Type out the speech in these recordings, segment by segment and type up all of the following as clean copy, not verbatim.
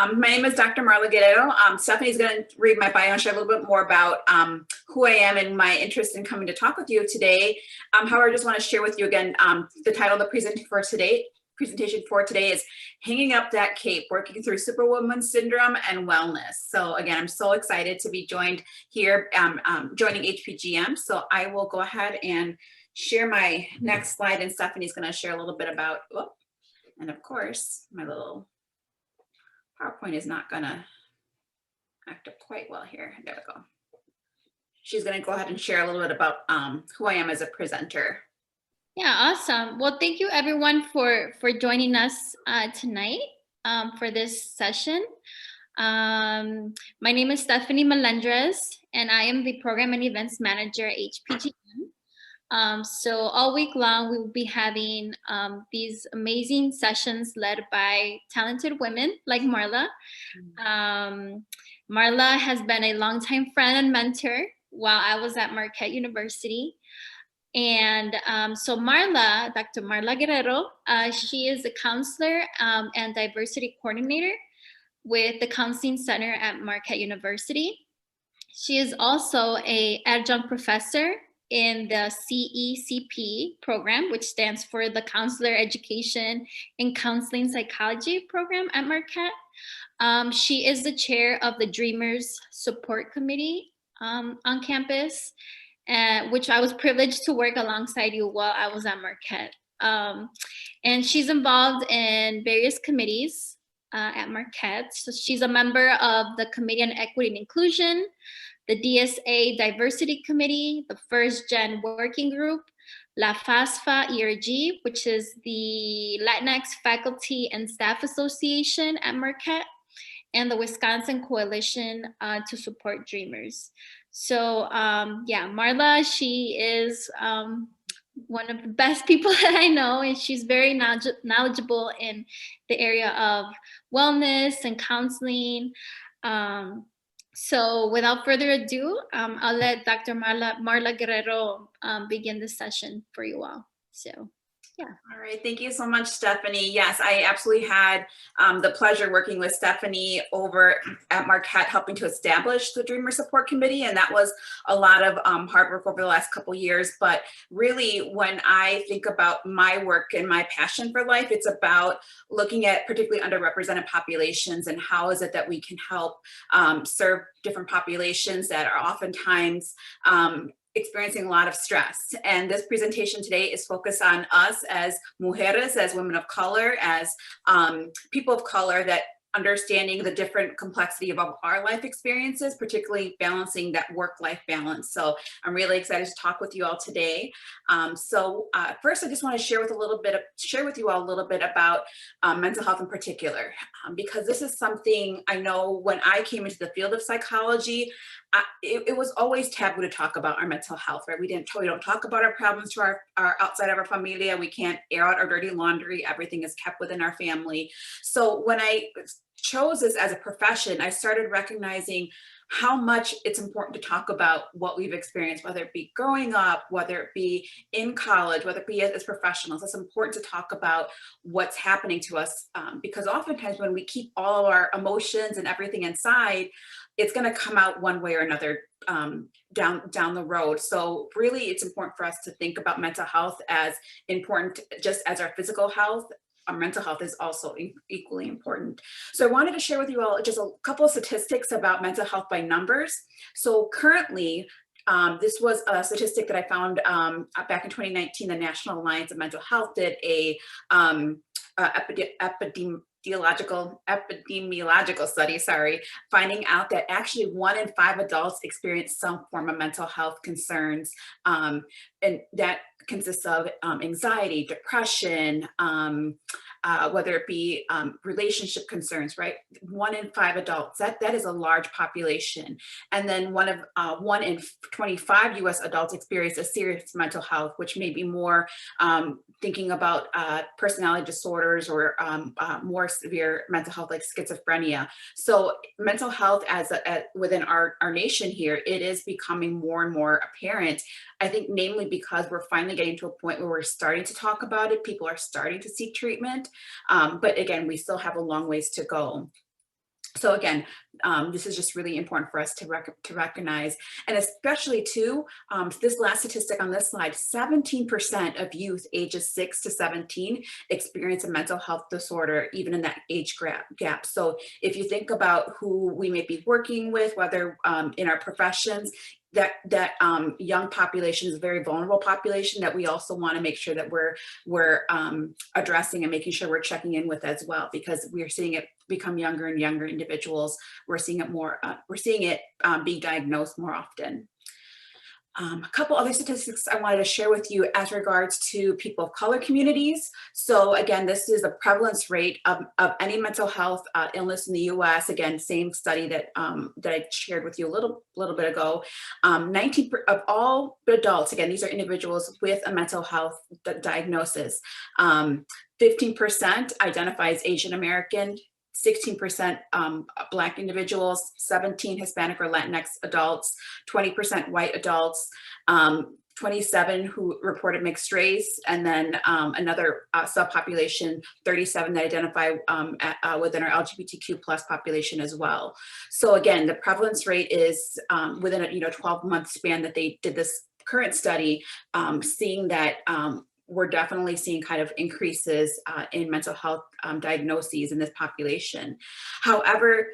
My name is Dr. Marla Guerrero. Stephanie's going to read my bio and share a little bit more about who I am and my interest in coming to talk with you today. However, I just want to share with you again, the title of the presentation for today is Hanging Up That Cape, Working Through Superwoman Syndrome and Wellness. So again, I'm so excited to be joined here, joining HPGM. So I will go ahead and share my next slide, and Stephanie's going to share a little bit about, and of course, my little PowerPoint is not going to act up quite well here. There we go. She's going to go ahead and share a little bit about who I am as a presenter. Yeah, awesome. Well, thank you everyone for joining us tonight for this session. My name is Stephanie Melendrez, and I am the Program and Events Manager at HPGM. So all week long, we will be having these amazing sessions led by talented women like Marla. Marla has been a longtime friend and mentor while I was at Marquette University. And so Marla, Dr. Marla Guerrero, she is a counselor and diversity coordinator with the Counseling Center at Marquette University. She is also an adjunct professor in the CECP program, which stands for the Counselor Education in Counseling Psychology program at Marquette. She is the chair of the Dreamers Support Committee on campus, which I was privileged to work alongside you while I was at Marquette. And she's involved in various committees at Marquette. So she's a member of the Committee on Equity and Inclusion, the DSA Diversity Committee, the First Gen Working Group, La FASFA ERG, which is the Latinx Faculty and Staff Association at Marquette, and the Wisconsin Coalition to Support Dreamers. So yeah, Marla, she is one of the best people that I know, and she's very knowledgeable in the area of wellness and counseling. So without further ado, I'll let Dr. Marla Guerrero begin the session for you all. So. Yeah. All right. Thank you so much, Stephanie. Yes, I absolutely had the pleasure working with Stephanie over at Marquette, helping to establish the Dreamer Support Committee. And that was a lot of hard work over the last couple of years. But really, when I think about my work and my passion for life, it's about looking at particularly underrepresented populations and how is it that we can help serve different populations that are oftentimes experiencing a lot of stress. And this presentation today is focused on us as mujeres, as women of color, as people of color, that understanding the different complexity of our life experiences, particularly balancing that work-life balance. So I'm really excited to talk with you all today. First, I just want to share with you all a little bit about mental health in particular, because this is something I know when I came into the field of psychology, it was always taboo to talk about our mental health, right? We don't talk about our problems to our outside of our familia. We can't air out our dirty laundry. Everything is kept within our family. So when I chose this as a profession, I started recognizing how much it's important to talk about what we've experienced, whether it be growing up, whether it be in college, whether it be as professionals. It's important to talk about what's happening to us, because oftentimes when we keep all of our emotions and everything inside, it's going to come out one way or another down the road. So really, it's important for us to think about mental health as important just as our physical health. Our mental health is also equally important. So I wanted to share with you all just a couple of statistics about mental health by numbers. So currently, this was a statistic that I found back in 2019. The National Alliance of Mental Health did a epidemiological study, finding out that actually 1 in 5 adults experience some form of mental health concerns, and that consists of anxiety, depression, whether it be relationship concerns, right? 1 in 5 adults, that is a large population. And then 1 in 25 US adults experience a serious mental health, which may be more thinking about personality disorders or more severe mental health like schizophrenia. So mental health within our nation here, it is becoming more and more apparent. I think namely because we're finally getting to a point where we're starting to talk about it. People are starting to seek treatment. But again, we still have a long ways to go. So again, this is just really important for us to recognize, and especially too, this last statistic on this slide, 17% of youth ages 6 to 17 experience a mental health disorder, even in that age gap. So if you think about who we may be working with, whether in our professions, that young population is a very vulnerable population that we also want to make sure that we're addressing and making sure we're checking in with as well, because we're seeing it become younger and younger individuals. We're seeing it more. We're seeing it being diagnosed more often. A couple other statistics I wanted to share with you as regards to people of color communities. So again, this is the prevalence rate of any mental health illness in the US. Again, same study that I shared with you a little bit ago. 19 of all adults, again, these are individuals with a mental health diagnosis. 15% identify as Asian American, 16% Black individuals, 17 Hispanic or Latinx adults, 20% white adults, 27 who reported mixed race, and then another subpopulation, 37 that identify within our LGBTQ plus population as well. So again, the prevalence rate is within a 12-month span that they did this current study, seeing that we're definitely seeing kind of increases in mental health diagnoses in this population. However,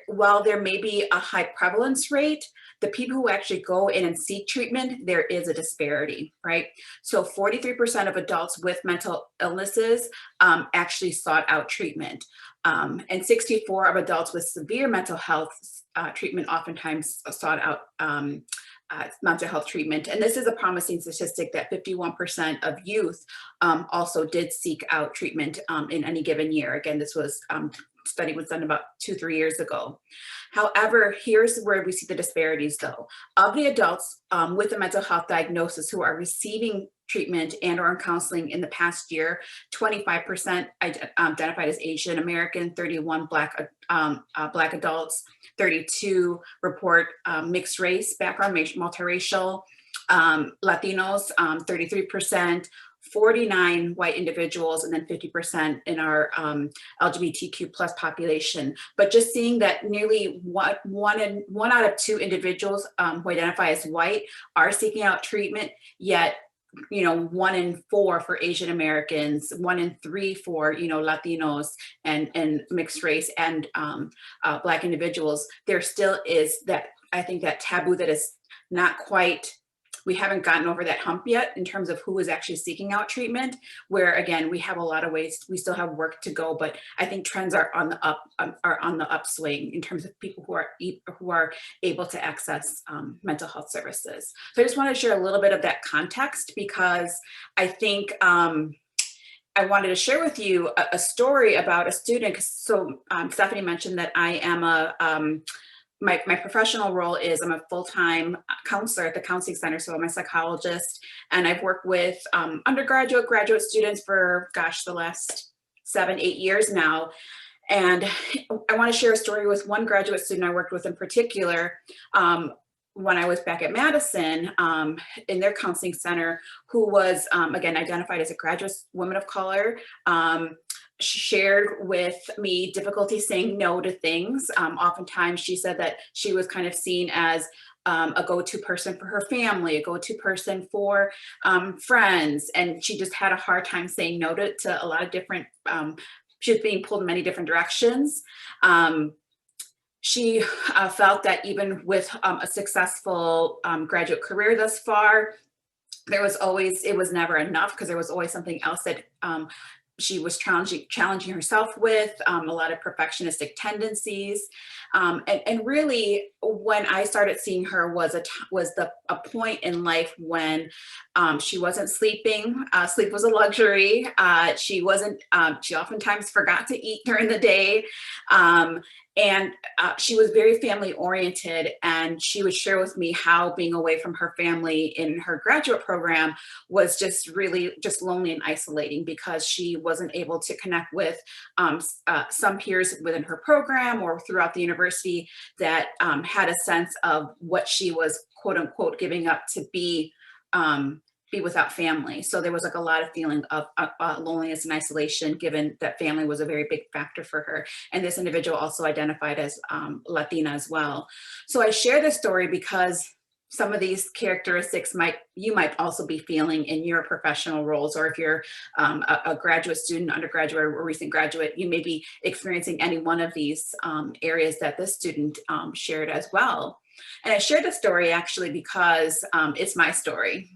while there may be a high prevalence rate, the people who actually go in and seek treatment, there is a disparity, right? So 43% of adults with mental illnesses actually sought out treatment. And 64 of adults with severe mental health treatment oftentimes sought out mental health treatment. And this is a promising statistic that 51% of youth also did seek out treatment in any given year. Again, this was study was done about 2-3 years ago. However, here's where we see the disparities though. Of the adults with a mental health diagnosis who are receiving treatment and or in counseling in the past year, 25% identified as Asian American, 31 Black adults, 32 report mixed race background, multiracial, Latinos, 33%, 49 white individuals, and then 50% in our LGBTQ plus population. But just seeing that nearly one out of 2 individuals who identify as white are seeking out treatment, yet 1 in 4 for Asian Americans, 1 in 3 for Latinos and mixed race and Black individuals, there still is that, I think, that taboo that is not quite, we haven't gotten over that hump yet in terms of who is actually seeking out treatment, where again, we have a lot of ways, we still have work to go, but I think trends are on the upswing in terms of people who are able to access mental health services. So I just want to share a little bit of that context, because I think I wanted to share with you a story about a student. So Stephanie mentioned that I am my professional role is I'm a full-time counselor at the counseling center. So I'm a psychologist, and I've worked with undergraduate, graduate students for, the last 7-8 years now. And I want to share a story with one graduate student I worked with in particular when I was back at Madison in their counseling center, who was, again, identified as a graduate woman of color. Shared with me difficulty saying no to things. Oftentimes she said that she was kind of seen as a go-to person for her family, a go-to person for friends, and she just had a hard time saying no to a lot of different, she was being pulled in many different directions. She felt that even with a successful graduate career thus far, it was never enough, because there was always something else that she was challenging herself with, a lot of perfectionistic tendencies. And really, when I started seeing her was a point in life when she wasn't sleeping. Sleep was a luxury. She oftentimes forgot to eat during the day. And she was very family oriented, and she would share with me how being away from her family in her graduate program was just really just lonely and isolating, because she wasn't able to connect with some peers within her program or throughout the university that had a sense of what she was, quote unquote, giving up to be be without family. So there was like a lot of feeling of loneliness and isolation, given that family was a very big factor for her. And this individual also identified as Latina as well. So I share this story because some of these characteristics you might also be feeling in your professional roles, or if you're a graduate student, undergraduate, or recent graduate, you may be experiencing any one of these areas that this student shared as well. And I shared the story actually because it's my story.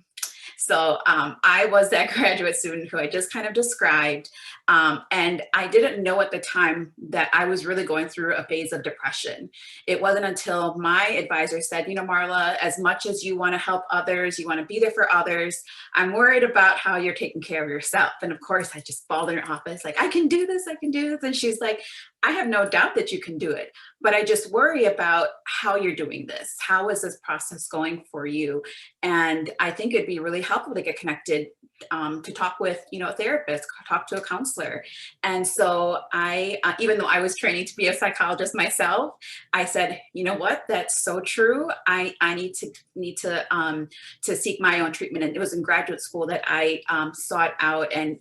So I was that graduate student who I just kind of described. And I didn't know at the time that I was really going through a phase of depression. It wasn't until my advisor said, you know, Marla, as much as you want to help others, you want to be there for others, I'm worried about how you're taking care of yourself. And of course, I just bawled in her office, like, I can do this, I can do this. And she's like, I have no doubt that you can do it, but I just worry about how you're doing this. How is this process going for you? And I think it'd be really helpful to get connected, to talk with, you know, a therapist, talk to a counselor. And so I, even though I was training to be a psychologist myself, I said, you know what, that's so true. I need to seek my own treatment. And it was in graduate school that I sought out and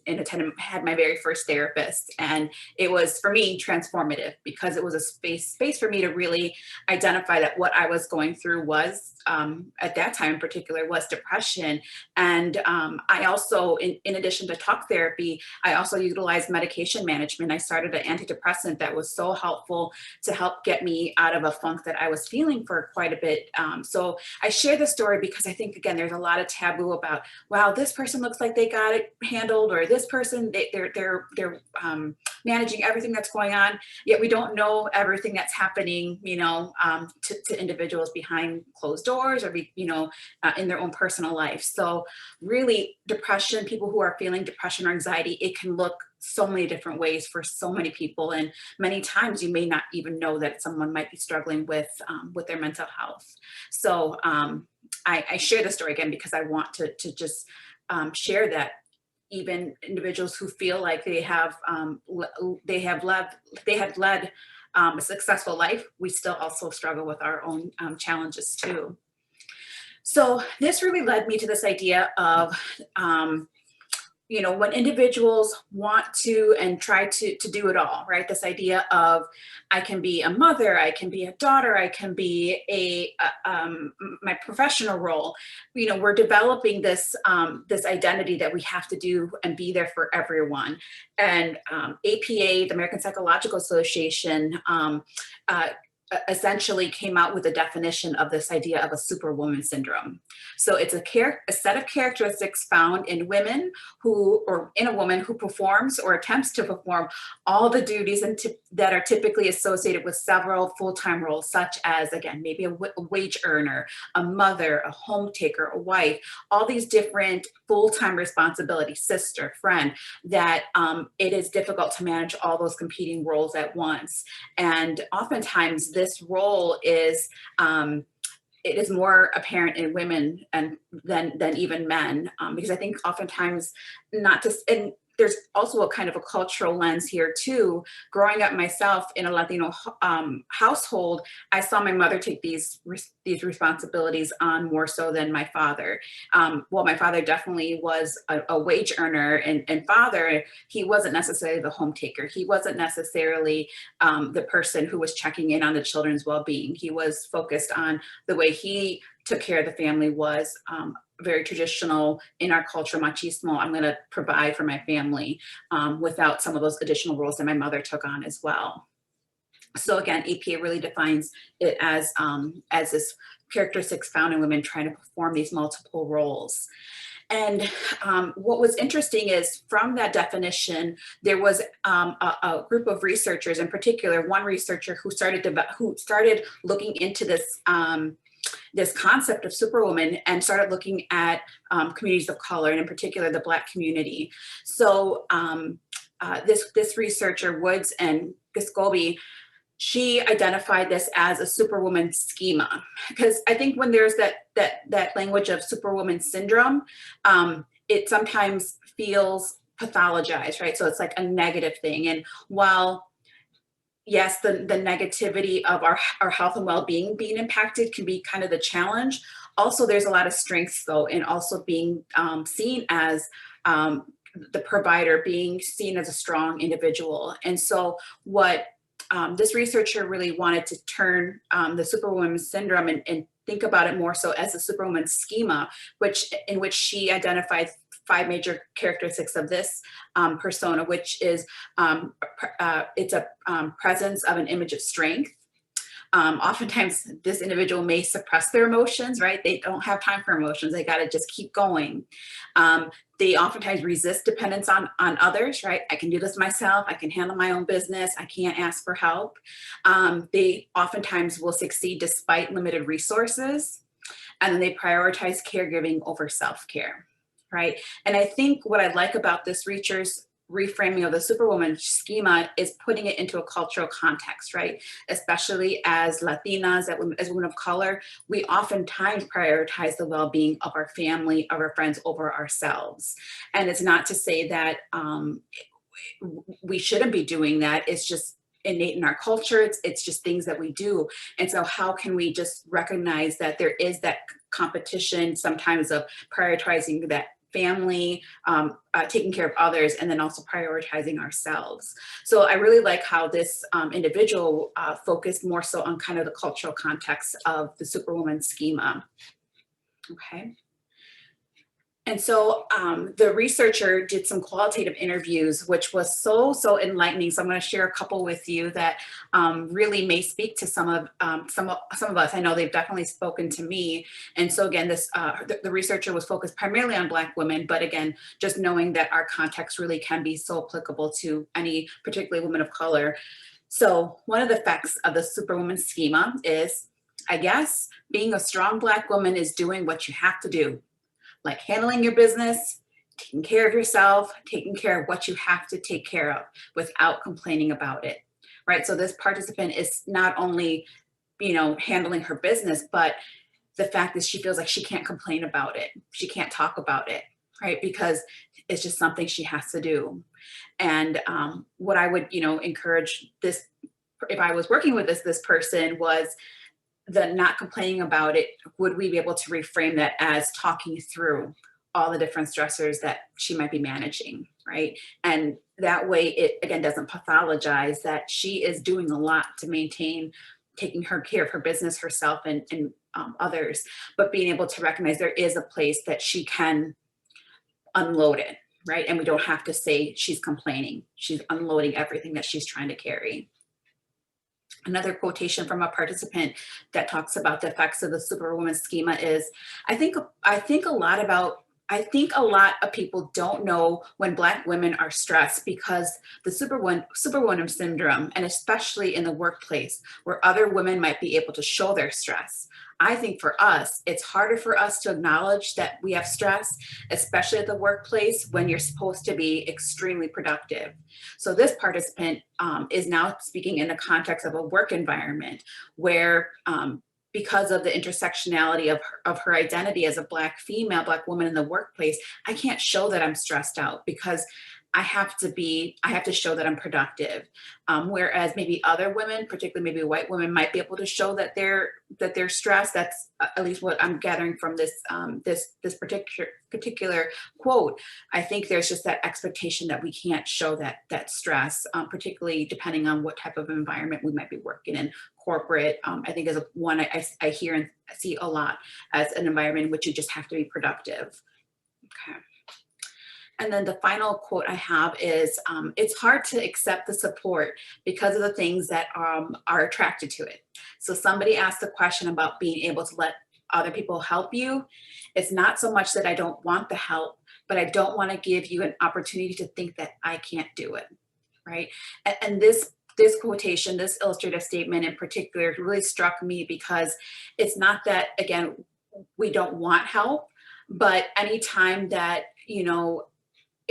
had my very first therapist. And it was, for me, transformative, because it was a space for me to really identify that what I was going through was, at that time in particular, was depression. And I also, in addition to talk therapy, I also utilized medication management. I started an antidepressant that was so helpful to help get me out of a funk that I was feeling for quite a bit. So I share this story because I think, again, there's a lot of taboo about, wow, this person looks like they got it handled, or this person, they're managing everything that's going on, yet we don't know everything that's happening, you know, to individuals behind closed doors, or, you know, in their own personal life. So really, depression, people who are feeling depression or anxiety, it can look so many different ways for so many people. And many times you may not even know that someone might be struggling with their mental health. So I share the story again because I want to just share that even individuals who feel like they have led a successful life, we still also struggle with our own challenges too. So this really led me to this idea of, you know, when individuals want to and try to do it all, right? This idea of, I can be a mother, I can be a daughter, I can be my professional role. You know, we're developing this this identity that we have to do and be there for everyone. And APA, the American Psychological Association, essentially came out with a definition of this idea of a superwoman syndrome. So it's a set of characteristics found in women or in a woman who performs or attempts to perform all the duties that are typically associated with several full-time roles, such as, again, maybe a wage earner, a mother, a home taker, a wife, all these different full-time responsibilities, sister, friend, that it is difficult to manage all those competing roles at once. And oftentimes this role is, it is more apparent in women than even men, because I think oftentimes and there's also a kind of a cultural lens here too. Growing up myself in a Latino household, I saw my mother take these responsibilities on more so than my father. Well, my father definitely was a wage earner, and father, he wasn't necessarily the home taker. He wasn't necessarily the person who was checking in on the children's well-being. He was focused on the way he took care of the family was very traditional in our culture, machismo. I'm going to provide for my family without some of those additional roles that my mother took on as well. So again, APA really defines it as this characteristics found in women trying to perform these multiple roles. And what was interesting is, from that definition, there was a group of researchers, in particular, one researcher who started looking into this concept of superwoman and started looking at communities of color, and in particular the Black community. So this researcher, Woods and Giscobi, she identified this as a superwoman schema, because I think when there's that language of superwoman syndrome, it sometimes feels pathologized, right? So it's like a negative thing. And while yes, the negativity of our health and well-being being impacted can be kind of the challenge, Also, there's a lot of strengths though in also being seen as the provider, being seen as a strong individual. And so what this researcher really wanted to turn the Superwoman syndrome and think about it more so as a Superwoman schema, in which she identified 5 major characteristics of this persona, which is it's a presence of an image of strength. Oftentimes this individual may suppress their emotions, right? They don't have time for emotions. They got to just keep going. They oftentimes resist dependence on others, right? I can do this myself. I can handle my own business. I can't ask for help. They oftentimes will succeed despite limited resources. And then they prioritize caregiving over self-care, right? And I think what I like about this researcher's reframing of the Superwoman schema is putting it into a cultural context, right? Especially as Latinas, as women of color, we oftentimes prioritize the well-being of our family, of our friends over ourselves. And it's not to say that we shouldn't be doing that. It's just innate in our culture. It's just things that we do. And so how can we just recognize that there is that competition sometimes of prioritizing that family, taking care of others, and then also prioritizing ourselves. So I really like how this individual focused more so on kind of the cultural context of the Superwoman schema. Okay. And so the researcher did some qualitative interviews, which was so enlightening. So I'm going to share a couple with you that really may speak to some of us. I know they've definitely spoken to me. And so again, the researcher was focused primarily on Black women, but again, just knowing that our context really can be so applicable to any particularly women of color. So one of the effects of the Superwoman schema is, I guess, being a strong Black woman is doing what you have to do. Like handling your business, taking care of yourself, taking care of what you have to take care of without complaining about it, right? So this participant is not only, handling her business, but the fact is she feels like she can't complain about it. She can't talk about it, right? Because it's just something she has to do. And what I would, encourage this, if I was working with this person, was the not complaining about it. Would we be able to reframe that as talking through all the different stressors that she might be managing, right? And that way it, again, doesn't pathologize that she is doing a lot to maintain taking care of her business, herself, and others, but being able to recognize there is a place that she can unload it, right? And we don't have to say she's complaining. She's unloading everything that she's trying to carry. Another quotation from a participant that talks about the effects of the Superwoman schema is, I think a lot of people don't know when Black women are stressed because the Superwoman syndrome, and especially in the workplace where other women might be able to show their stress. I think for us, it's harder for us to acknowledge that we have stress, especially at the workplace when you're supposed to be extremely productive. So this participant is now speaking in the context of a work environment where because of the intersectionality of her identity as a Black female, Black woman in the workplace, I can't show that I'm stressed out because I have to show that I'm productive. Whereas maybe other women, particularly maybe white women, might be able to show that they're stressed. That's at least what I'm gathering from this particular quote. I think there's just that expectation that we can't show that stress, particularly depending on what type of environment we might be working in. Corporate, I think, is one I hear and see a lot as an environment in which you just have to be productive. Okay. And then the final quote I have is, it's hard to accept the support because of the things that are attracted to it. So somebody asked the question about being able to let other people help you. It's not so much that I don't want the help, but I don't want to give you an opportunity to think that I can't do it, right? And this quotation, this illustrative statement in particular really struck me because it's not that, again, we don't want help, but anytime that,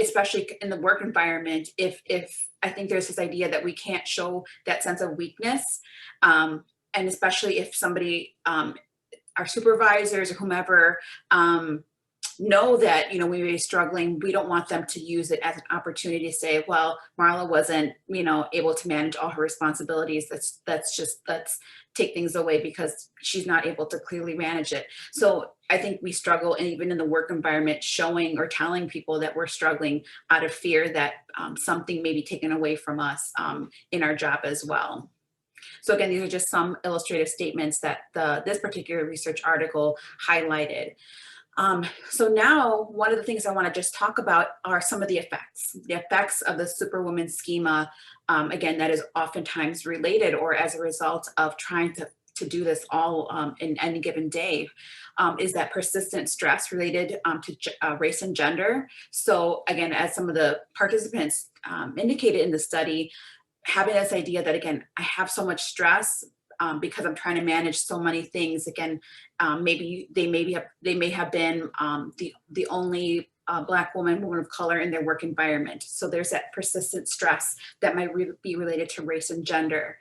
especially in the work environment, if I think there's this idea that we can't show that sense of weakness, and especially if somebody, our supervisors or whomever, know that, you know, we may be struggling, we don't want them to use it as an opportunity to say, well, Marla wasn't, you know, able to manage all her responsibilities. Let's take things away because she's not able to clearly manage it. So I think we struggle, and even in the work environment, showing or telling people that we're struggling out of fear that something may be taken away from us in our job as well. So again, these are just some illustrative statements that this particular research article highlighted. So now one of the things I want to just talk about are some of the effects of the Superwoman schema, again, that is oftentimes related or as a result of trying to do this all in any given day, is that persistent stress related to race and gender. So again, as some of the participants indicated in the study, having this idea that, again, I have so much stress because I'm trying to manage so many things. Again, maybe they may have been the only Black woman of color in their work environment. So there's that persistent stress that might be related to race and gender.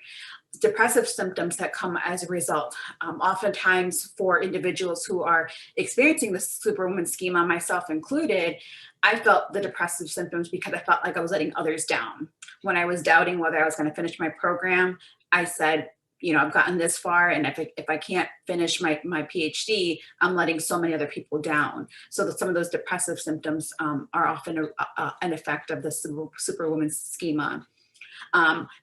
Depressive symptoms that come as a result. Oftentimes for individuals who are experiencing the Superwoman schema, myself included, I felt the depressive symptoms because I felt like I was letting others down. When I was doubting whether I was going to finish my program, I said, you know, I've gotten this far, and if I can't finish my PhD, I'm letting so many other people down. So some of those depressive symptoms are often an effect of the Superwoman schema.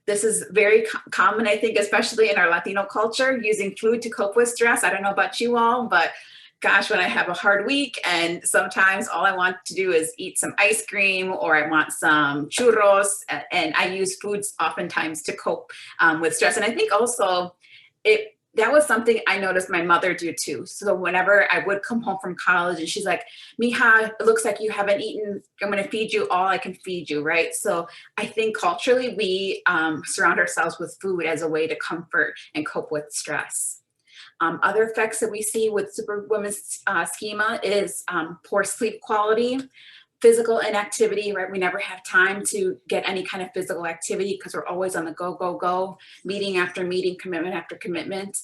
This is very common, I think, especially in our Latino culture, using food to cope with stress. I don't know about you all, but gosh, when I have a hard week and sometimes all I want to do is eat some ice cream or I want some churros, and I use foods oftentimes to cope with stress. And I think also that was something I noticed my mother do too. So whenever I would come home from college and she's like, Mija, it looks like you haven't eaten. I'm going to feed you all I can feed you, right? So I think culturally we surround ourselves with food as a way to comfort and cope with stress. Other effects that we see with Superwoman's schema is poor sleep quality, physical inactivity, right? We never have time to get any kind of physical activity because we're always on the go, go, go, meeting after meeting, commitment after commitment.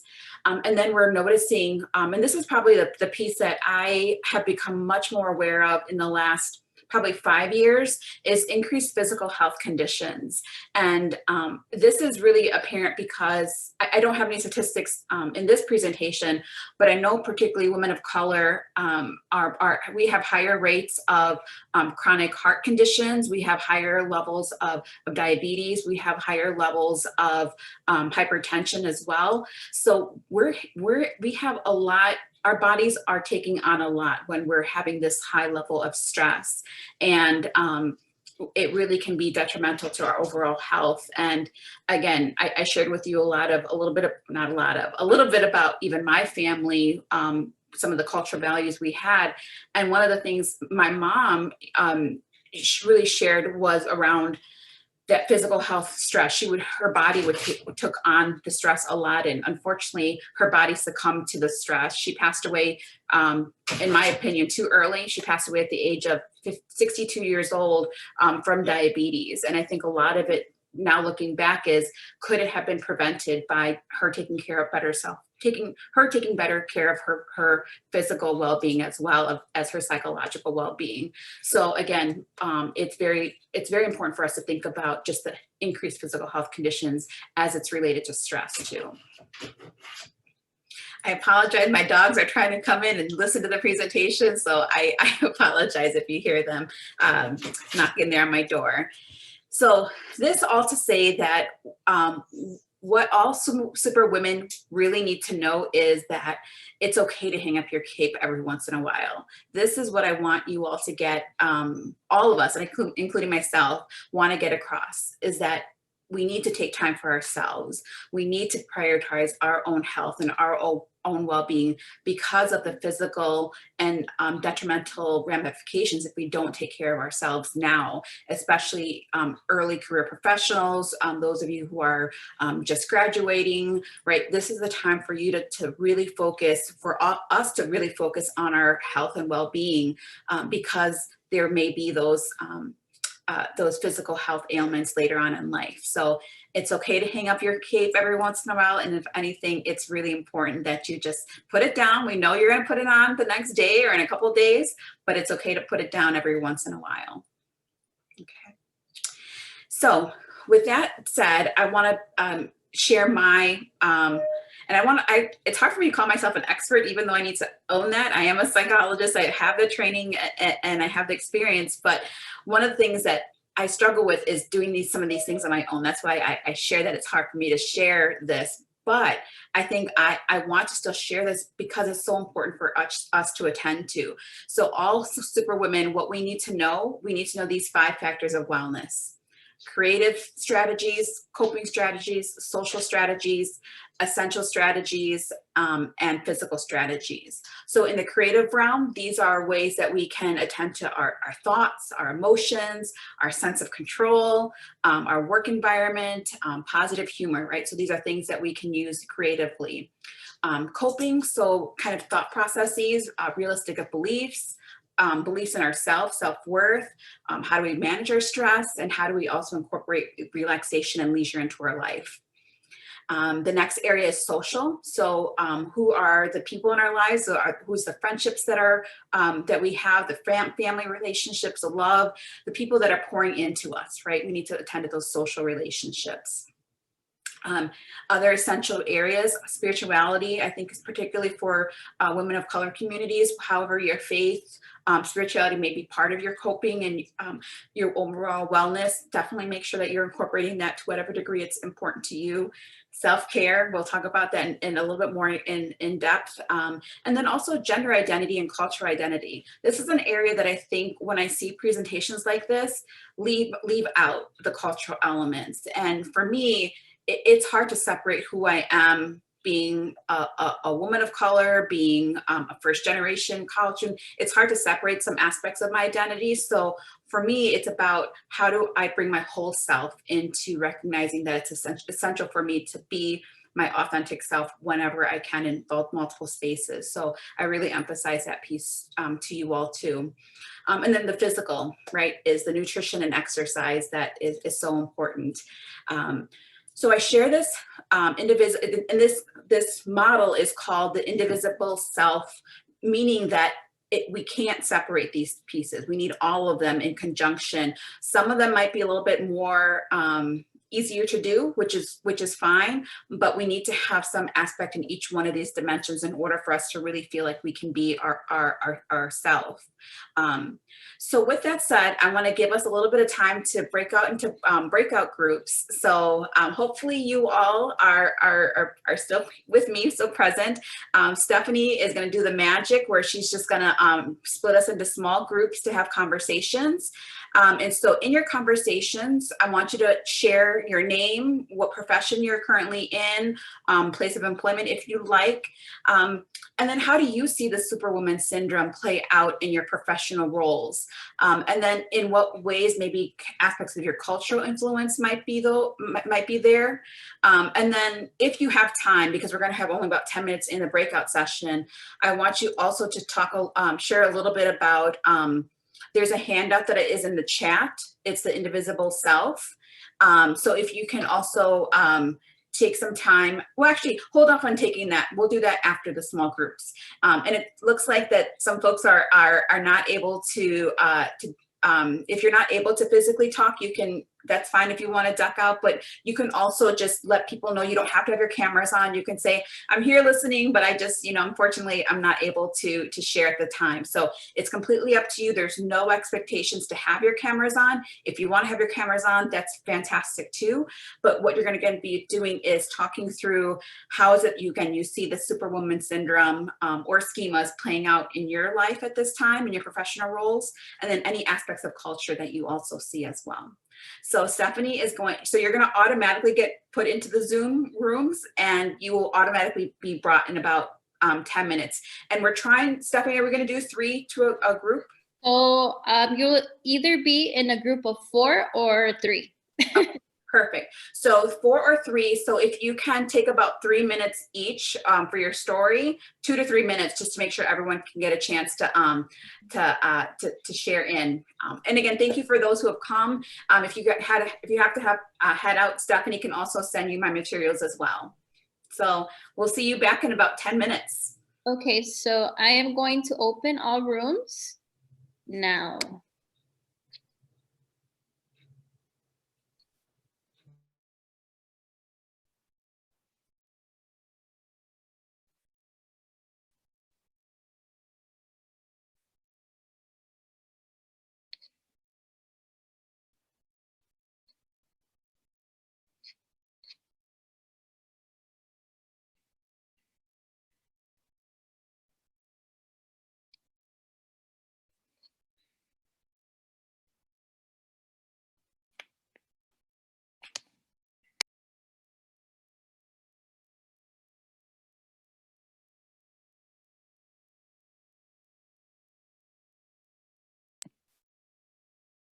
And then we're noticing, and this is probably the piece that I have become much more aware of in the last probably 5 years, is increased physical health conditions. And this is really apparent because I don't have any statistics in this presentation, but I know particularly women of color we have higher rates of chronic heart conditions. We have higher levels of diabetes. We have higher levels of hypertension as well. So we have a lot. Our bodies are taking on a lot when we're having this high level of stress, and it really can be detrimental to our overall health. And again, I shared with you a little bit about even my family, some of the cultural values we had. And one of the things my mom really shared was around that physical health stress. Her body took on the stress a lot, and unfortunately, her body succumbed to the stress. She passed away, in my opinion, too early. She passed away at the age of 62 years old from diabetes, and I think a lot of it, now looking back, is could it have been prevented by her taking better care of her physical well-being as well as her psychological well-being. So again, it's very important for us to think about just the increased physical health conditions as it's related to stress too. I apologize. My dogs are trying to come in and listen to the presentation, so I apologize if you hear them knocking there on my door. So this all to say that what all Superwomen really need to know is that it's okay to hang up your cape every once in a while. This is what I want you all to get, all of us, and including myself, want to get across, is that we need to take time for ourselves. We need to prioritize our own health and our own well-being because of the physical and detrimental ramifications if we don't take care of ourselves now, especially early career professionals, those of you who are just graduating, right? This is the time for you to really focus, for us to really focus on our health and well-being because there may be those those physical health ailments later on in life. So it's okay to hang up your cape every once in a while. And if anything, it's really important that you just put it down. We know you're going to put it on the next day or in a couple of days, but it's okay to put it down every once in a while. Okay. So with that said, I want to share my, it's hard for me to call myself an expert, even though I need to own that. I am a psychologist. I have the training and I have the experience, but one of the things that I struggle with is doing some of these things on my own. That's why I share that it's hard for me to share this, but I think I want to still share this because it's so important for us to attend to. So all Superwomen, what we need to know these 5 factors of wellness: creative strategies, coping strategies, social strategies, essential strategies, and physical strategies. So in the creative realm, these are ways that we can attend to our thoughts, our emotions, our sense of control, our work environment, positive humor, right? So these are things that we can use creatively. Coping, so kind of thought processes, realistic beliefs, beliefs in ourselves, self-worth, how do we manage our stress, and how do we also incorporate relaxation and leisure into our life. The next area is social. So who are the people in our lives? So who's the friendships that we have, the family relationships, the love, the people that are pouring into us, right? We need to attend to those social relationships. Other essential areas, spirituality, I think is particularly for women of color communities. However, your faith, spirituality may be part of your coping and your overall wellness. Definitely make sure that you're incorporating that to whatever degree it's important to you. Self-care, we'll talk about that in a little bit more in depth. And then also gender identity and cultural identity. This is an area that I think when I see presentations like this, leave out the cultural elements. And for me, it's hard to separate who I am being a woman of color, being a first generation college student. It's hard to separate some aspects of my identity. So for me, it's about how do I bring my whole self into recognizing that it's essential for me to be my authentic self whenever I can in multiple spaces. So I really emphasize that piece to you all too. And then the physical, right, is the nutrition and exercise that is so important. So I share this and this model is called the indivisible self, meaning that we can't separate these pieces. We need all of them in conjunction. Some of them might be a little bit more easier to do, which is fine, but we need to have some aspect in each one of these dimensions in order for us to really feel like we can be ourself. So with that said, I want to give us a little bit of time to break out into breakout groups. So hopefully you all are still with me, so present. Stephanie is going to do the magic where she's just going to split us into small groups to have conversations. And so in your conversations, I want you to share your name, what profession you're currently in, place of employment if you like, and then how do you see the Superwoman syndrome play out in your professional roles? And then in what ways maybe aspects of your cultural influence might be there. And then if you have time, because we're going to have only about 10 minutes in the breakout session, I want you also to share a little bit about there's a handout that is in the chat. It's the indivisible self. So if you can also take some time, well, actually hold off on taking that. We'll do that after the small groups. And it looks like that some folks are not able to if you're not able to physically talk, that's fine if you want to duck out, but you can also just let people know you don't have to have your cameras on. You can say, I'm here listening, but I just, unfortunately, I'm not able to share at the time. So it's completely up to you. There's no expectations to have your cameras on. If you want to have your cameras on, that's fantastic too. But what you're going to be doing is talking through how is it you see the Superwoman syndrome or schemas playing out in your life at this time, in your professional roles, and then any aspects of culture that you also see as well. So Stephanie you're going to automatically get put into the Zoom rooms and you will automatically be brought in about 10 minutes. And Stephanie, are we going to do 3 to a group? So you'll either be in a group of 4 or 3. Perfect. So 4 or 3. So if you can take about 3 minutes each for your story, 2 to 3 minutes, just to make sure everyone can get a chance to share in. And again, thank you for those who have come. If you have to head out, Stephanie can also send you my materials as well. So we'll see you back in about 10 minutes. Okay, so I am going to open all rooms now.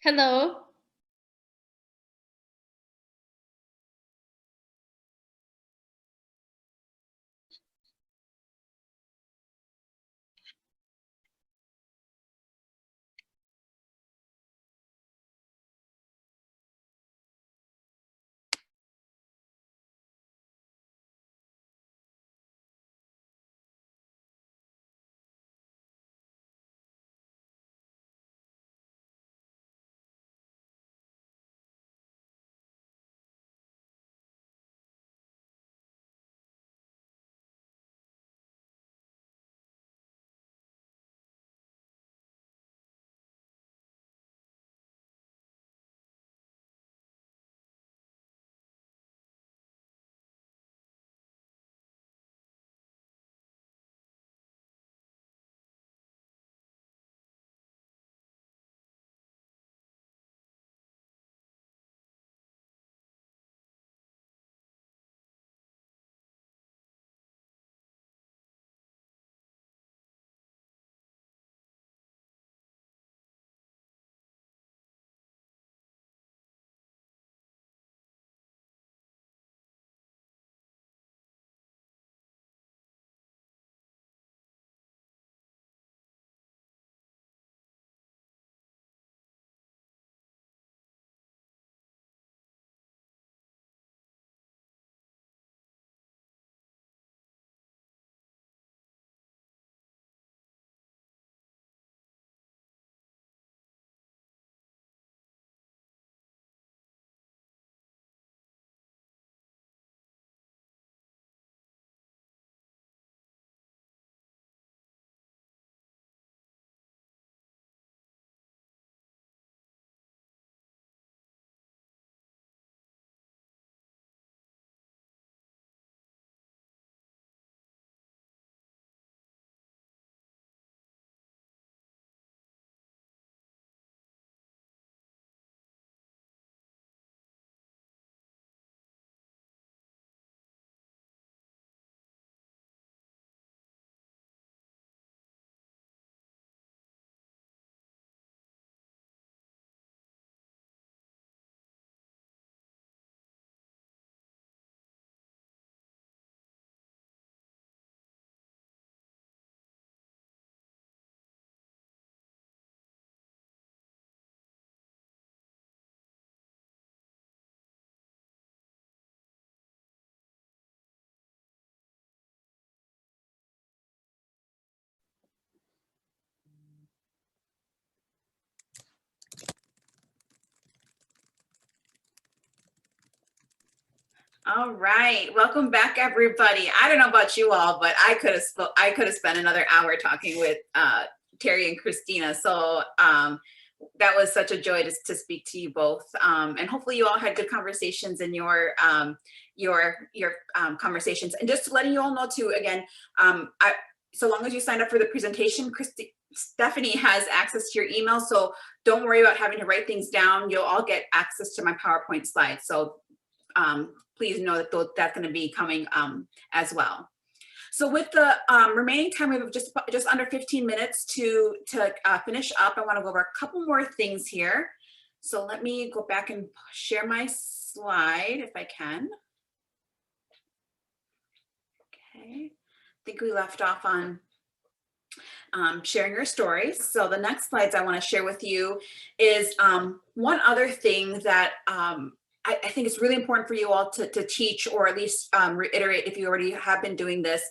Hello. All right, welcome back, everybody. I don't know about you all, but I could have spent another hour talking with Terry and Christina. So that was such a joy to speak to you both, and hopefully you all had good conversations in your conversations. And just letting you all know too, again, so long as you signed up for the presentation, Stephanie has access to your email, so don't worry about having to write things down. You'll all get access to my PowerPoint slides. So please know that that's going to be coming as well. So with the remaining time, we have just under 15 minutes to finish up. I want to go over a couple more things here. So let me go back and share my slide if I can. Okay, I think we left off on sharing your stories. So the next slides I want to share with you is one other thing that I think it's really important for you all to teach, or at least reiterate if you already have been doing this,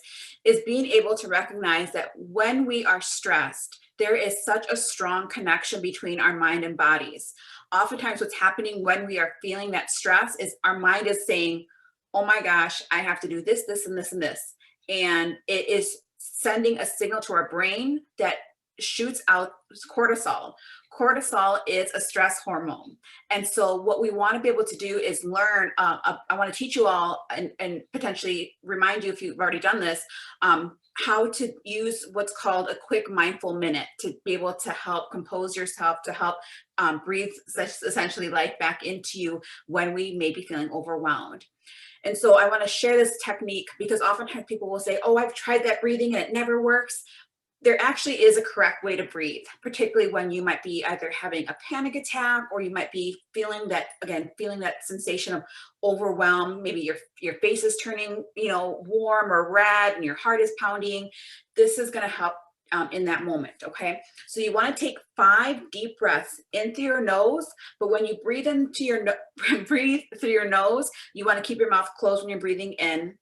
is being able to recognize that when we are stressed, there is such a strong connection between our mind and bodies. Oftentimes what's happening when we are feeling that stress is our mind is saying, oh my gosh, I have to do this, this, and this, and this. And it is sending a signal to our brain that shoots out cortisol. Cortisol is a stress hormone. And so what we want to be able to do is learn, I want to teach you all and potentially remind you if you've already done this, how to use what's called a quick mindful minute to be able to help compose yourself, to help breathe essentially life back into you when we may be feeling overwhelmed. And so I want to share this technique because oftentimes people will say, oh, I've tried that breathing and it never works. There actually is a correct way to breathe, particularly when you might be either having a panic attack or you might be feeling that, again, feeling that sensation of overwhelm. Maybe your face is turning, warm or red and your heart is pounding. This is going to help in that moment, okay? So you want to take 5 deep breaths in through your nose, but when you breathe breathe through your nose, you want to keep your mouth closed when you're breathing in.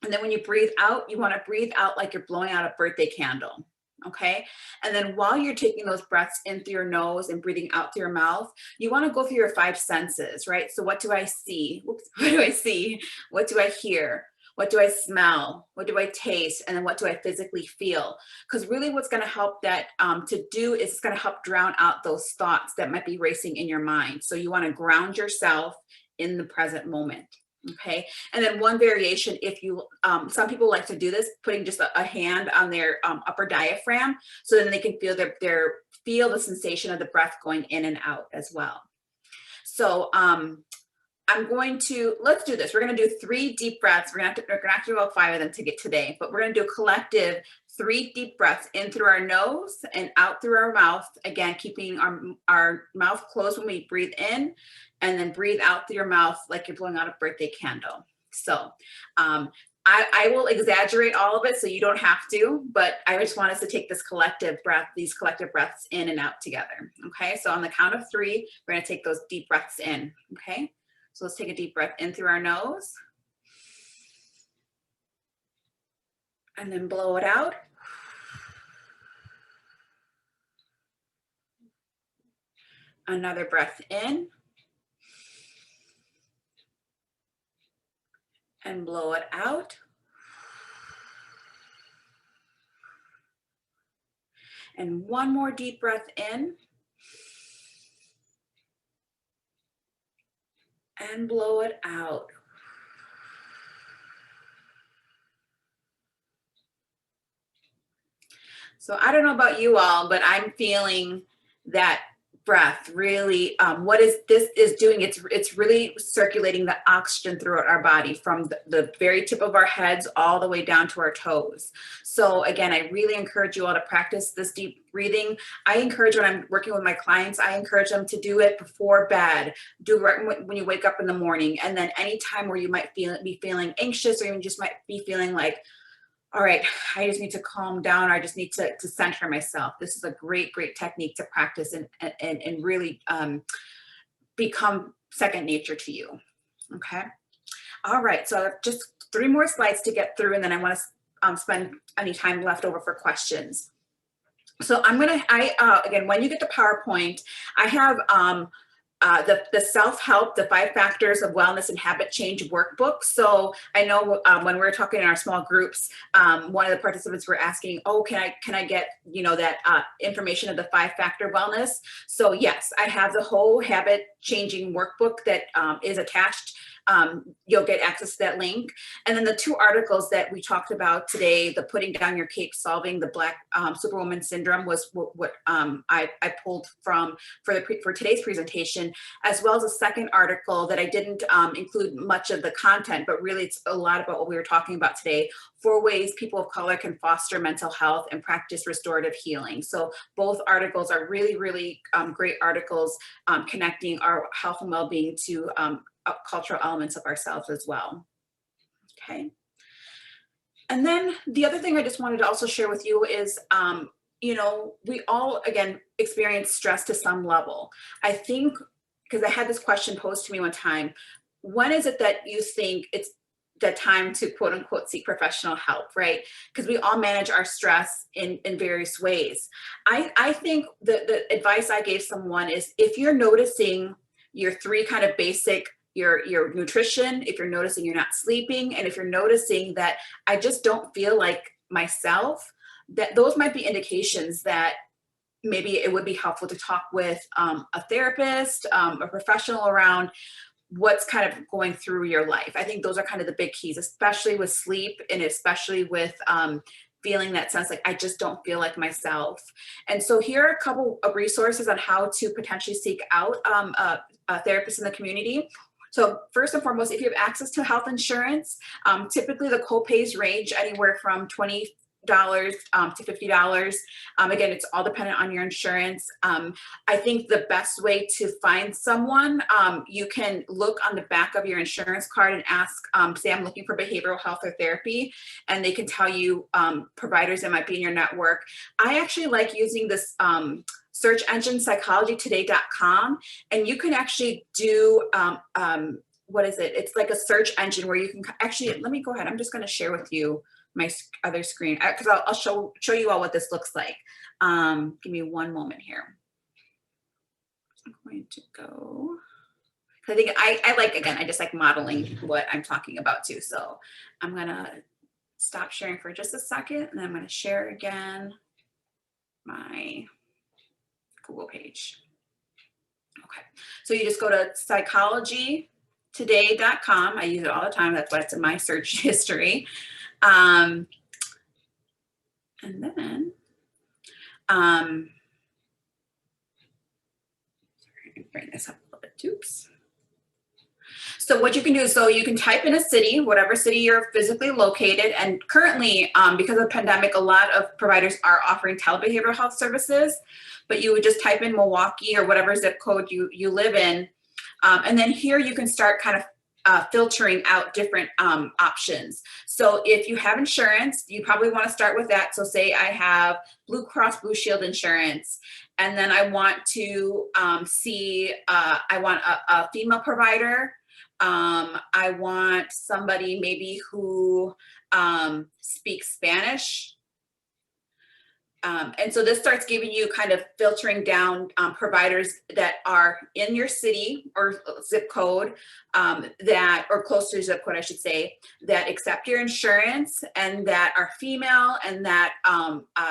And then when you breathe out, you want to breathe out like you're blowing out a birthday candle, okay? And then while you're taking those breaths in through your nose and breathing out through your mouth, you want to go through your 5 senses, right? So what do I see? Whoops, what do I see? What do I hear? What do I smell? What do I taste? And then what do I physically feel? Because really what's going to help that to do is it's going to help drown out those thoughts that might be racing in your mind. So you want to ground yourself in the present moment. Okay. And then one variation, if you, some people like to do this, putting just a hand on their upper diaphragm, so then they can feel feel the sensation of the breath going in and out as well. So, let's do this. We're going to do 3 deep breaths. We're going to have to do about 5 of them to get today, but we're going to do a collective 3 deep breaths in through our nose and out through our mouth. Again, keeping our mouth closed when we breathe in, and then breathe out through your mouth like you're blowing out a birthday candle. So I will exaggerate all of it so you don't have to, but I just want us to take this collective breath, these collective breaths in and out together. Okay, so on the count of 3, we're going to take those deep breaths in. Okay. So let's take a deep breath in through our nose and then blow it out. Another breath in and blow it out. And one more deep breath in and blow it out. So I don't know about you all, but I'm feeling that breath really, what this is doing, it's really circulating the oxygen throughout our body from the very tip of our heads all the way down to our toes. So again, I really encourage you all to practice this deep breathing. I encourage, when I'm working with my clients, I encourage them to do it before bed, do it right when you wake up in the morning, and then anytime where you might be feeling anxious, or even just might be feeling like, all right, I just need to calm down, or I just need to center myself. This is a great, great technique to practice and really become second nature to you, okay? All right, so just 3 more slides to get through, and then I want to spend any time left over for questions. So again, when you get the PowerPoint, I have the self-help, the 5 factors of wellness and habit change workbook. So I know when we were talking in our small groups, one of the participants were asking, oh, can I get, that information of the 5-factor wellness? So yes, I have the whole habit changing workbook that is attached you'll get access to that link. And then the 2 articles that we talked about today, the Putting Down Your Cape, Solving the Black Superwoman Syndrome, was what I pulled from for today's presentation, as well as a second article that I didn't include much of the content, but really it's a lot about what we were talking about today: 4 ways people of color can foster mental health and practice restorative healing. So both articles are really, really great articles connecting our health and well-being to cultural elements of ourselves as well. Okay. And then the other thing I just wanted to also share with you is, you know, we all, again, experience stress to some level. I think, because I had this question posed to me one time: when is it that you think it's the time to quote unquote seek professional help, right? Because we all manage our stress in various ways. I think the advice I gave someone is, if you're noticing your 3 kind of basic, your nutrition, if you're noticing you're not sleeping, and if you're noticing that I just don't feel like myself, that those might be indications that maybe it would be helpful to talk with a therapist, a professional around what's kind of going through your life. I think those are kind of the big keys, especially with sleep, and especially with feeling that sense like I just don't feel like myself. And so here are a couple of resources on how to potentially seek out a therapist in the community. So first and foremost, if you have access to health insurance, typically the co-pays range anywhere from $20 to $50. Again, it's all dependent on your insurance. I think the best way to find someone, you can look on the back of your insurance card and ask, say I'm looking for behavioral health or therapy, and they can tell you providers that might be in your network. I actually like using this search engine, psychologytoday.com, and you can actually do, what is it? It's like a search engine where you can actually, let me go ahead. I'm just going to share with you my other screen, because I'll show you all what this looks like. Give me one moment here. I'm going to go. I think I like, again, I just like modeling what I'm talking about too. So I'm gonna stop sharing for just a second, and then I'm gonna share again my Google page. Okay, so you just go to psychologytoday.com. I use it all the time. That's why it's in my search history. And then, sorry, bring this up a little bit, oops. So what you can do is, so you can type in a city, whatever city you're physically located. And currently, because of the pandemic, a lot of providers are offering telebehavioral health services, but you would just type in Milwaukee or whatever zip code you live in. And then here you can start kind of filtering out different options. So if you have insurance, you probably want to start with that. So say I have Blue Cross Blue Shield insurance, and then I want to see, I want a female provider. I want somebody maybe who speaks Spanish. And so this starts giving you kind of filtering down providers that are in your city or zip code that, or close to your zip code, I should say, that accept your insurance and that are female and that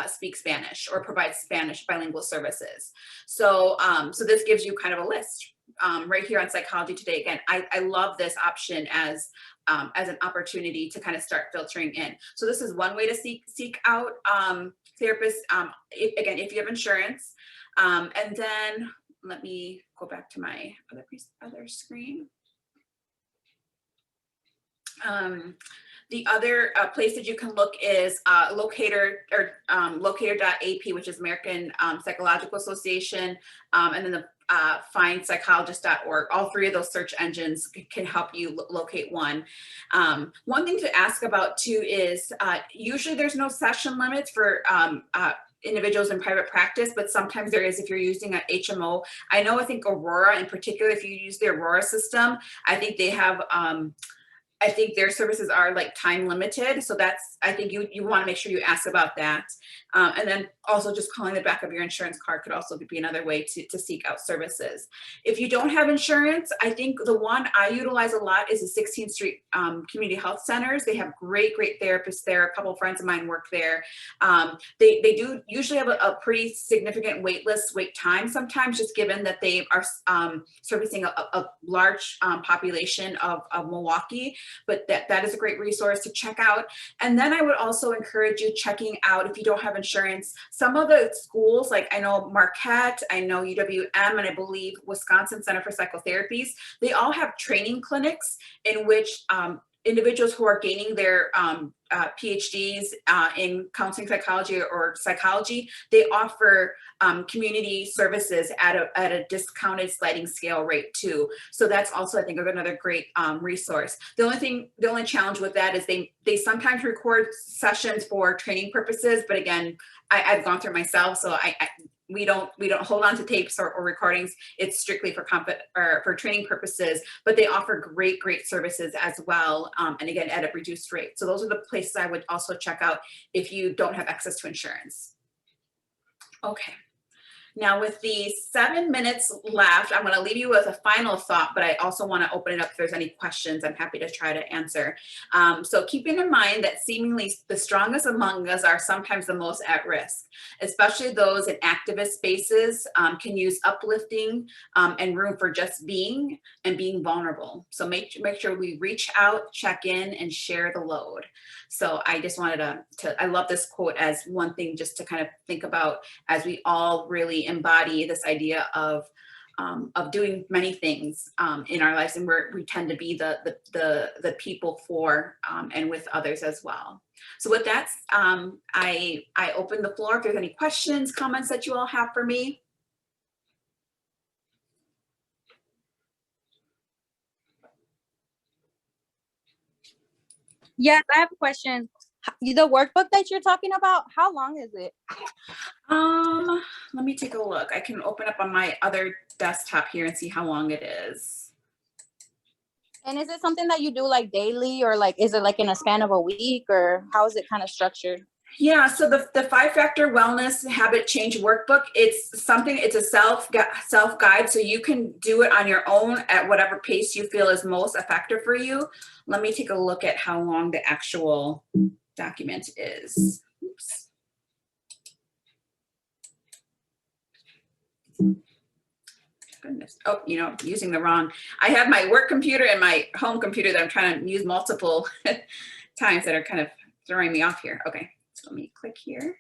speak Spanish or provide Spanish bilingual services. So, so this gives you kind of a list right here on Psychology Today. Again, I love this option as an opportunity to kind of start filtering in. So this is one way to seek out therapists, again, if you have insurance. And then let me go back to my other screen. The other place that you can look is Locator or Locator.ap, which is American Psychological Association, and then the findpsychologist.org. All 3 of those search engines can help you locate one. One thing to ask about too is usually there's no session limits for individuals in private practice, but sometimes there is if you're using an HMO. I know, I think Aurora in particular, if you use the Aurora system, I think they have I think their services are like time limited. So that's, I think you want to make sure you ask about that. And then also just calling the back of your insurance card could also be another way to seek out services. If you don't have insurance, I think the one I utilize a lot is the 16th Street Community Health Centers. They have great therapists there. A couple of friends of mine work there. They do usually have a pretty significant wait time sometimes, just given that they are servicing a large population of Milwaukee, but that is a great resource to check out. And then I would also encourage you checking out, if you don't have insurance, some of the schools, like I know Marquette, I know UWM, and I believe Wisconsin Center for Psychotherapies, they all have training clinics in which individuals who are gaining their PhDs in counseling psychology or psychology, they offer community services at a discounted sliding scale rate too. So that's also, I think, another great resource. The only challenge with that is they sometimes record sessions for training purposes, but again, I've gone through myself, so we don't hold on to tapes or recordings. It's strictly for training purposes, but they offer great services as well. And again, at a reduced rate. So those are the places I would also check out if you don't have access to insurance. Okay. Now with the 7 minutes left, I'm going to leave you with a final thought, but I also want to open it up if there's any questions. I'm happy to try to answer. So keeping in mind that seemingly the strongest among us are sometimes the most at risk, especially those in activist spaces can use uplifting and room for just being and being vulnerable. So make sure we reach out, check in, and share the load. So I just wanted I love this quote as one thing just to kind of think about as we all really embody this idea of doing many things in our lives, and we tend to be the people for and with others as well. So with that, I open the floor if there's any questions, comments that you all have for me. Yes, I have a question. The workbook that you're talking about, how long is it? Let me take a look. I can open up on my other desktop here and see how long it is. And is it something that you do like daily, or like is it like in a span of a week, or how is it kind of structured? Yeah, so the 5-factor wellness habit change workbook, it's a self guide, so you can do it on your own at whatever pace you feel is most effective for you. Let me take a look at how long the actual document is. Oops. Goodness. Oh, using the wrong. I have my work computer and my home computer that I'm trying to use multiple times that are kind of throwing me off here. Okay. So let me click here.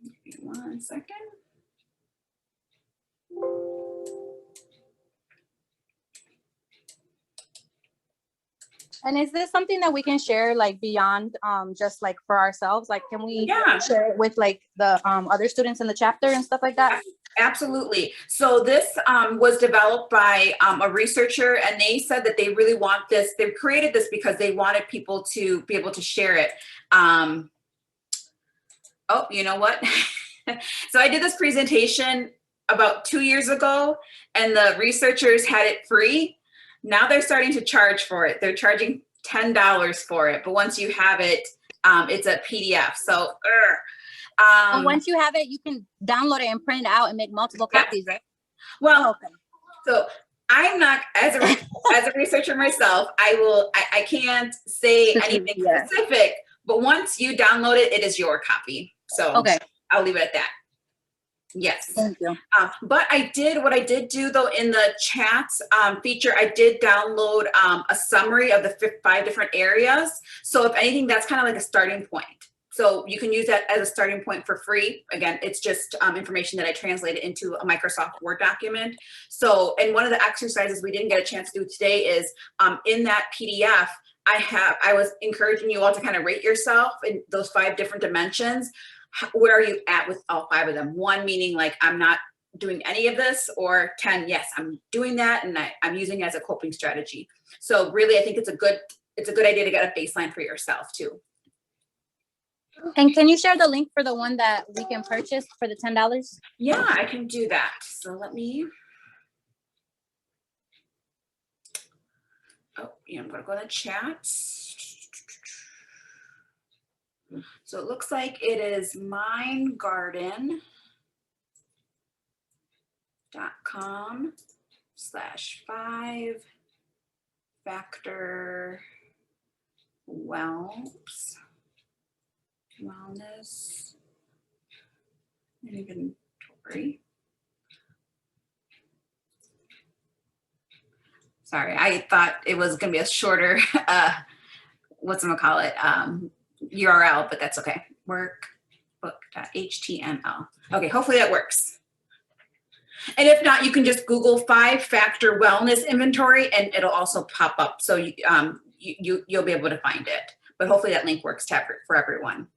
Give me 1 second. And is this something that we can share like beyond just like for ourselves? Like, can we share it with like the other students in the chapter and stuff like that? Absolutely. So this was developed by a researcher, and they said that they really want this. They created this because they wanted people to be able to share it. Oh, you know what? So I did this presentation about 2 years ago, and the researchers had it free. Now they're starting to charge for it. They're charging $10 for it, but once you have it, it's a PDF. So, and once you have it, you can download it and print it out and make multiple copies, right? Well, okay. So I'm not, as a researcher myself, I can't say anything specific, but once you download it, it is your copy. So okay, I'll leave it at that. Yes. Thank you. But what I did do though, in the chat feature, I did download a summary of the 5 different areas. So if anything, that's kind of like a starting point. So you can use that as a starting point for free. Again, it's just information that I translated into a Microsoft Word document. So, and one of the exercises we didn't get a chance to do today is in that PDF, I was encouraging you all to kind of rate yourself in those 5 different dimensions. Where are you at with all 5 of them? 1 meaning like I'm not doing any of this, or 10, yes, I'm doing that and I'm using it as a coping strategy. So really, I think it's a good idea to get a baseline for yourself too. And can you share the link for the one that we can purchase for the $10? Yeah, I can do that. So let me. I'm going to go to the chat. So it looks like it is mindgarden.com/5-factor wellness inventory. Sorry, I thought it was going to be a shorter, whatchamacallit, URL, but that's okay. Workbook.html. Okay, hopefully that works. And if not, you can just Google 5-factor wellness inventory and it'll also pop up. So you'll be able to find it. But hopefully that link works for everyone.